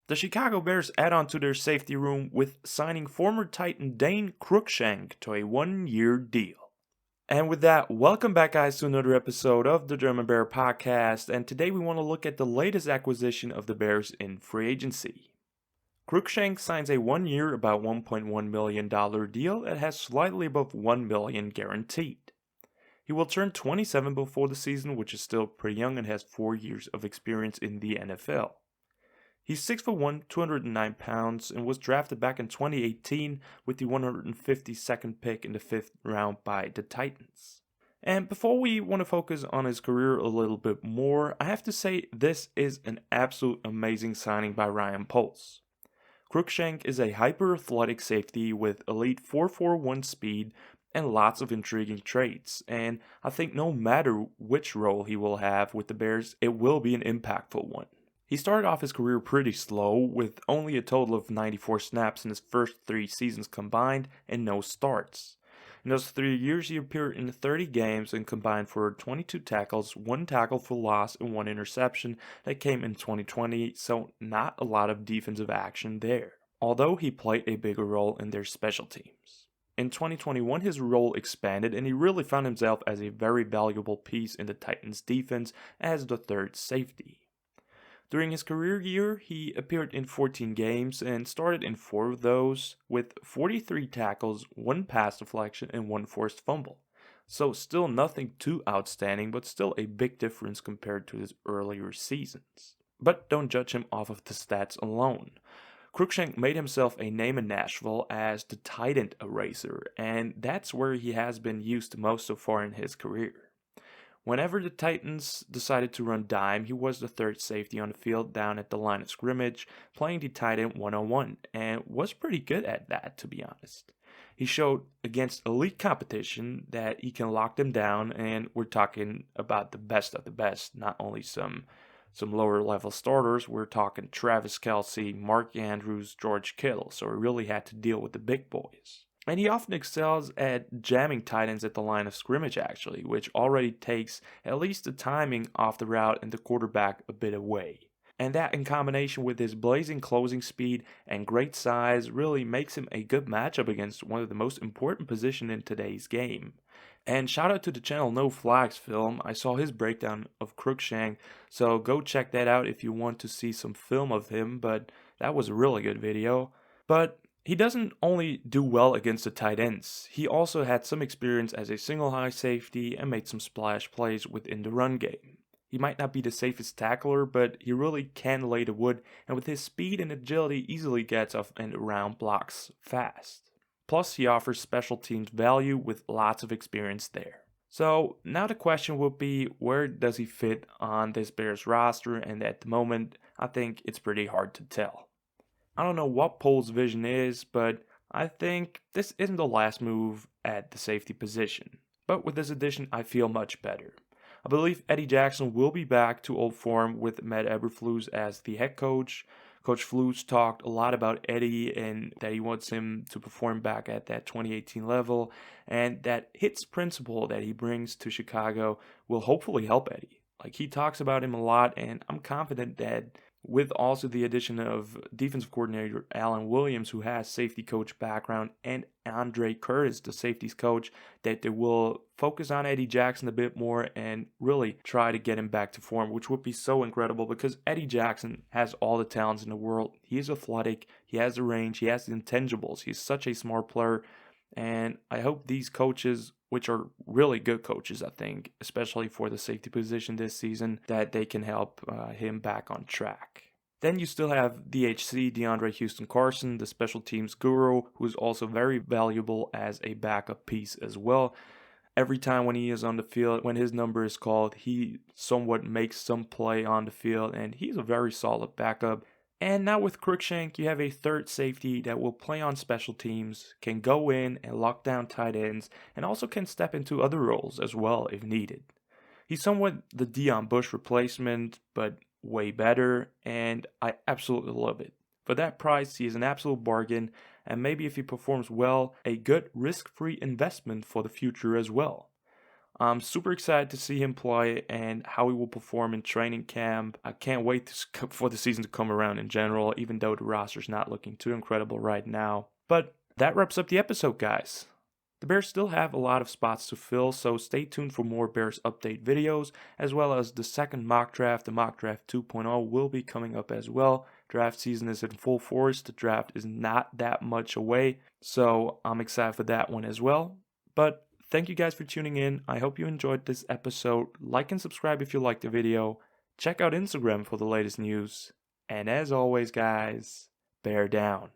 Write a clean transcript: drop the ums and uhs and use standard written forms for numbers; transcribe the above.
The Chicago Bears add on to their safety room with signing former Titan Dane Cruikshank to a 1-year deal. And with that, welcome back guys to another episode of the German Bear Podcast, and today we want to look at the latest acquisition of the Bears in free agency. Cruikshank signs a 1-year, about $1.1 million deal that has slightly above $1 million guaranteed. He will turn 27 before the season, which is still pretty young, and has 4 years of experience in the NFL. He's 6'1", 209 pounds, and was drafted back in 2018 with the 152nd pick in the 5th round by the Titans. And before we want to focus on his career a little bit more, I have to say this is an absolute amazing signing by Ryan Poles. Cruikshank is a hyper-athletic safety with elite 4.41 speed and lots of intriguing traits, and I think no matter which role he will have with the Bears, it will be an impactful one. He started off his career pretty slow, with only a total of 94 snaps in his first 3 seasons combined and no starts. In those 3 years, he appeared in 30 games and combined for 22 tackles, 1 tackle for loss, and 1 interception that came in 2020, so not a lot of defensive action there, although he played a bigger role in their special teams. In 2021, his role expanded and he really found himself as a very valuable piece in the Titans' defense as the third safety. During his career year, he appeared in 14 games and started in 4 of those with 43 tackles, 1 pass deflection, and 1 forced fumble. So still nothing too outstanding, but still a big difference compared to his earlier seasons. But don't judge him off of the stats alone. Cruikshank made himself a name in Nashville as the tight end eraser, and that's where he has been used most so far in his career. Whenever the Titans decided to run dime, he was the third safety on the field down at the line of scrimmage, playing the tight end one-on-one, and was pretty good at that, to be honest. He showed against elite competition that he can lock them down, and we're talking about the best of the best, not only some lower level starters. We're talking Travis Kelce, Mark Andrews, George Kittle, so he really had to deal with the big boys. And he often excels at jamming tight ends at the line of scrimmage actually, which already takes at least the timing off the route and the quarterback a bit away. And that in combination with his blazing closing speed and great size really makes him a good matchup against one of the most important positions in today's game. And shout out to the channel No Flags Film. I saw his breakdown of Cruikshank, so go check that out if you want to see some film of him, but that was a really good video. But he doesn't only do well against the tight ends, he also had some experience as a single high safety and made some splash plays within the run game. He might not be the safest tackler, but he really can lay the wood, and with his speed and agility easily gets off and around blocks fast. Plus he offers special teams value with lots of experience there. So now the question would be, where does he fit on this Bears roster, and at the moment I think it's pretty hard to tell. I don't know what Poles' vision is, but I think this isn't the last move at the safety position. But with this addition, I feel much better. I believe Eddie Jackson will be back to old form with Matt Eberflus as the head coach. Coach Flus talked a lot about Eddie and that he wants him to perform back at that 2018 level, and that hits principle that he brings to Chicago will hopefully help Eddie. Like, he talks about him a lot, and I'm confident that with also the addition of defensive coordinator Alan Williams, who has safety coach background, and Andre Curtis, the safeties coach, that they will focus on Eddie Jackson a bit more and really try to get him back to form, which would be so incredible because Eddie Jackson has all the talents in the world. He is athletic, he has the range, he has the intangibles. He's such a smart player, and I hope these coaches, which are really good coaches, I think, especially for the safety position this season, that they can help him back on track. Then you still have DHC, DeAndre Houston Carson, the special teams guru, who is also very valuable as a backup piece as well. Every time when he is on the field, when his number is called, he somewhat makes some play on the field, and he's a very solid backup. And now with Cruikshank, you have a third safety that will play on special teams, can go in and lock down tight ends, and also can step into other roles as well if needed. He's somewhat the Deion Bush replacement, but way better, and I absolutely love it. For that price, he is an absolute bargain, and maybe if he performs well, a good risk-free investment for the future as well. I'm super excited to see him play and how he will perform in training camp. I can't wait for the season to come around in general, even though the roster's not looking too incredible right now. But that wraps up the episode, guys. The Bears still have a lot of spots to fill, so stay tuned for more Bears update videos, as well as the second mock draft. The mock draft 2.0 will be coming up as well. Draft season is in full force. The draft is not that much away, so I'm excited for that one as well. But thank you guys for tuning in. I hope you enjoyed this episode. Like and subscribe if you liked the video. Check out Instagram for the latest news. And as always, guys, bear down.